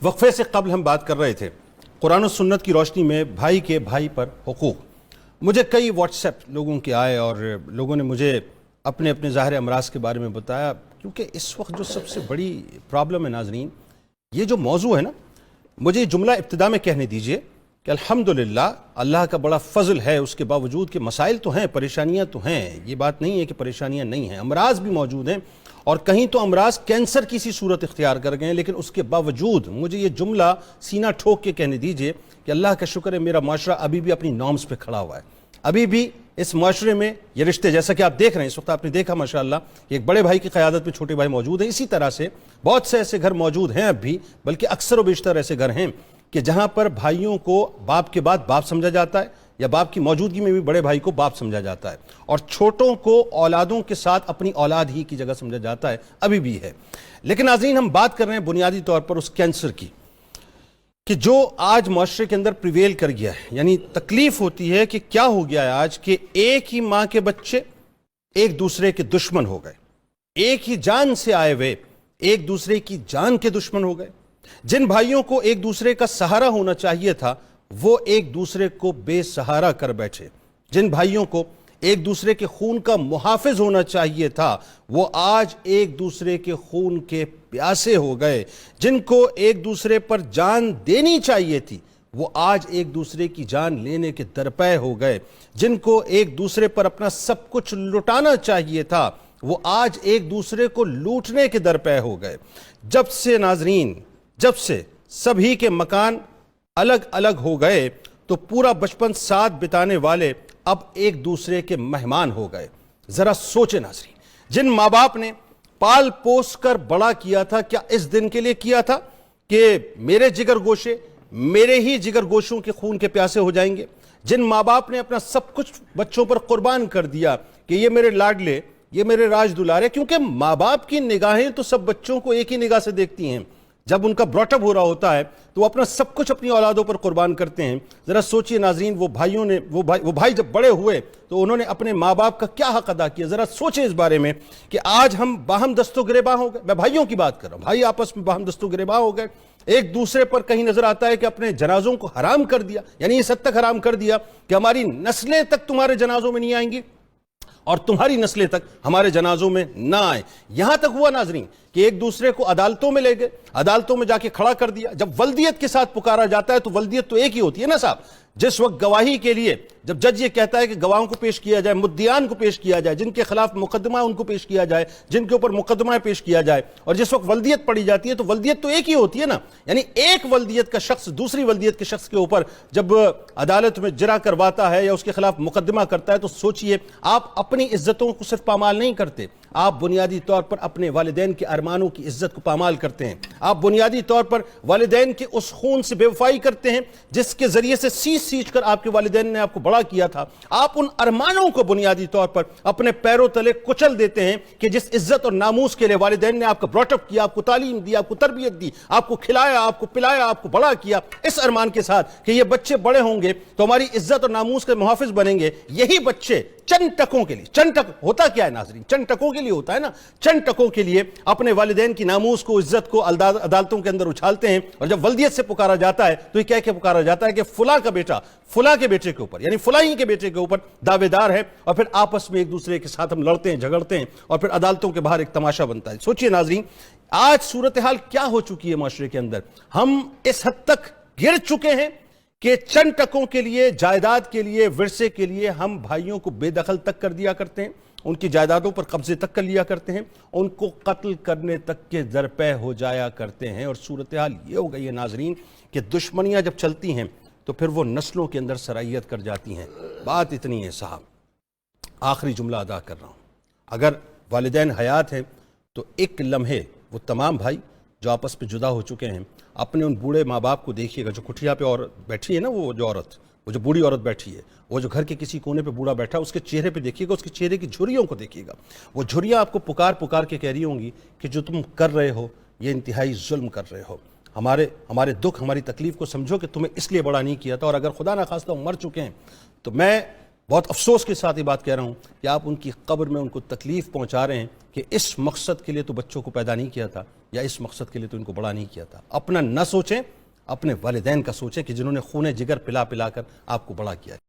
वक्फे से कबल हम बात कर रहे थे कुरान और सुन्नत की रोशनी में भाई के भाई पर हुकूक। मुझे कई व्हाट्सएप लोगों के आए और लोगों ने मुझे अपने अपने ज़ाहिर अमराज के बारे में बताया, क्योंकि इस वक्त जो सबसे बड़ी प्रॉब्लम है नाज़रीन, ये जो मौजू है ना, मुझे जुमला इब्तिदा में कहने दीजिए कि अल्हम्दुलिल्लाह अल्लाह का बड़ा फजल है, उसके बावजूद कि मसाइल तो हैं, परेशानियां तो हैं, ये बात नहीं है कि परेशानियां नहीं हैं, अमराज भी मौजूद हैं और कहीं तो अमराज कैंसर की सी सूरत इख्तियार कर गए हैं। लेकिन उसके बावजूद मुझे ये जुमला सीना ठोक के कहने दीजिए कि अल्लाह का शुक्र है मेरा माशरा अभी भी अपनी नॉर्म्स पे खड़ा हुआ है। अभी भी इस माशरे में ये रिश्ते, जैसा कि आप देख रहे हैं इस वक्त, आपने देखा माशाअल्लाह एक बड़े भाई की क़यादत में छोटे भाई मौजूद हैं। इसी तरह से बहुत से ऐसे घर मौजूद हैं अब भी, बल्कि अक्सर व बेशतर ऐसे घर हैं कि जहां पर भाइयों को बाप के बाद बाप समझा जाता है या बाप की मौजूदगी में भी बड़े भाई को बाप समझा जाता है और छोटों को औलादों के साथ अपनी औलाद ही की जगह समझा जाता है, अभी भी है। लेकिन नाज़रीन, हम बात कर रहे हैं बुनियादी तौर पर उस कैंसर की कि जो आज माशरे के अंदर प्रिवेल कर गया है। यानी तकलीफ होती है कि क्या हो गया है आज कि एक ही माँ के बच्चे एक दूसरे के दुश्मन हो गए, एक ही जान से आए हुए एक दूसरे की जान के दुश्मन हो गए। जिन भाइयों को एक दूसरे का सहारा होना चाहिए था वो एक दूसरे को बेसहारा कर बैठे। जिन भाइयों को एक दूसरे के खून का मुहाफिज होना चाहिए था वो आज एक दूसरे के खून के प्यासे हो गए। जिनको एक दूसरे पर जान देनी चाहिए थी वो आज एक दूसरे की जान लेने के दरपे हो गए। जिनको एक दूसरे पर अपना सब कुछ लुटाना चाहिए था वो आज एक दूसरे को लूटने के दरपे हो गए। जब से नाजरीन, जब से सभी के मकान अलग अलग हो गए तो पूरा बचपन साथ बिताने वाले अब एक दूसरे के मेहमान हो गए। जरा सोचे नाज़रीन, जिन माँ बाप ने पाल पोस कर बड़ा किया था, क्या इस दिन के लिए किया था कि मेरे जिगर गोशे मेरे ही जिगर गोशों के खून के प्यासे हो जाएंगे? जिन माँ बाप ने अपना सब कुछ बच्चों पर कुर्बान कर दिया कि ये मेरे लाडले, ये मेरे राज दुलारे, क्योंकि माँ बाप की निगाहें तो सब बच्चों को एक ही निगाह से देखती हैं। जब उनका ब्रॉटअप हो रहा होता है तो वो अपना सब कुछ अपनी औलादों पर कुर्बान करते हैं। जरा सोचिए नाज़रीन, वो भाइयों ने वो भाई जब बड़े हुए तो उन्होंने अपने माँ बाप का क्या हक अदा किया। जरा सोचें इस बारे में कि आज हम बाहम दस्तो गिरेबां हो गए। मैं भाइयों की बात कर रहा हूं, भाई आपस में बाहम दस्तो गिरेबां हो गए। एक दूसरे पर कहीं नजर आता है कि अपने जनाजों को हराम कर दिया, यानी इस हद तक हराम कर दिया कि हमारी नस्लें तक तुम्हारे जनाजों में नहीं आएंगी और तुम्हारी नस्लें तक हमारे जनाजों में ना आए। यहां तक हुआ नाजरीन कि एक दूसरे को अदालतों में ले गए, अदालतों में जाके खड़ा कर दिया। जब वल्दियत के साथ पुकारा जाता है तो वल्दियत तो एक ही होती है ना साहब। जिस वक्त गवाही के लिए जब जज ये कहता है कि गवाहों को पेश किया जाए, मुद्दियान को पेश किया जाए, जिनके खिलाफ मुकदमा उनको पेश किया जाए, जिनके ऊपर मुकदमा पेश किया जाए, और जिस वक्त वल्दियत पड़ी जाती है तो वल्दियत तो एक ही होती है ना। यानी एक वल्दियत का शख्स दूसरी वल्दियत के शख्स के ऊपर जब अदालत में जरा करवाता है या उसके खिलाफ मुकदमा करता है तो सोचिए, आप अपनी इज्जतों को सिर्फ पामाल नहीं करते, आप बुनियादी तौर पर अपने वालिदैन के अरमानों की इज्जत को पामाल करते हैं। आप बुनियादी तौर पर वालिदैन के उस खून से बेवफाई करते हैं जिसके जरिए से सींच कर आपके वालिदैन ने आपको बड़ा किया था। आप उन अरमानों को बुनियादी तौर पर अपने पैरों तले कुचल देते हैं कि जिस इज्जत और नामूस के लिए वालिदैन ने आपका ब्रॉटअप किया, आपको तालीम दी, आपको तरबियत दी, आपको खिलाया, आपको पिलाया, आपको बड़ा किया, इस अरमान के साथ कि ये बच्चे बड़े होंगे तो हमारी इज्जत और नामूस के मुहाफिज बनेंगे। यही बच्चे चंद टकों के लिए, चंद टक होता क्या है नाज़रीन, चंद टकों के लिए होता है ना, चंद टकों के लिए अपने वालिदैन की नामूस को, इज्जत को अदालतों के अंदर उछालते हैं। और जब वल्दियत से पुकारा जाता है तो ये कह के पुकारा जाता है कि फुला का बेटा फुला के बेटे के ऊपर, यानी फुलाई के बेटे के ऊपर दावेदार है, और फिर आपस में एक दूसरे के साथ हम लड़ते हैं, झगड़ते हैं और फिर अदालतों के बाहर एक तमाशा बनता है। सोचिए नाज़रीन, आज सूरत हाल क्या हो चुकी है माशरे के अंदर। हम इस हद तक गिर चुके हैं कि चंद टकों के लिए, जायदाद के लिए, विरसे के लिए हम भाइयों को बेदखल तक कर दिया करते हैं, उनकी जायदादों पर कब्जे तक कर लिया करते हैं, उनको कत्ल करने तक के दरपे हो जाया करते हैं। और सूरत हाल ये हो गई है नाजरीन कि दुश्मनियां जब चलती हैं तो फिर वो नस्लों के अंदर सरायत कर जाती हैं। बात इतनी है साहब, आखिरी जुमला अदा कर रहा हूँ, अगर वालिदैन हयात हैं तो एक लम्हे वो तमाम भाई जो आपस में जुदा हो चुके हैं अपने उन बूढ़े माँ बाप को देखिएगा। जो कुठिया पे और बैठी है ना, वो जो औरत, वो जो बूढ़ी औरत बैठी है, वो जो घर के किसी कोने पे बूढ़ा बैठा, उसके चेहरे पे देखिएगा, उसके चेहरे की झुर्रियों को देखिएगा। वो झुर्रियाँ आपको पुकार पुकार के कह रही होंगी कि जो तुम कर रहे हो ये इंतहाई जुल्म कर रहे हो, हमारे दुख, हमारी तकलीफ को समझो कि तुम्हें इसलिए बड़ा नहीं किया था, और अगर खुदा ना खास्ता मर चुके हैं तो मैं بہت افسوس کے ساتھ یہ بات کہہ رہا ہوں کہ آپ ان کی قبر میں ان کو تکلیف پہنچا رہے ہیں کہ اس مقصد کے لیے تو بچوں کو پیدا نہیں کیا تھا، یا اس مقصد کے لیے تو ان کو بڑا نہیں کیا تھا۔ اپنا نہ سوچیں، اپنے والدین کا سوچیں کہ جنہوں نے خون جگر پلا پلا کر آپ کو بڑا کیا ہے۔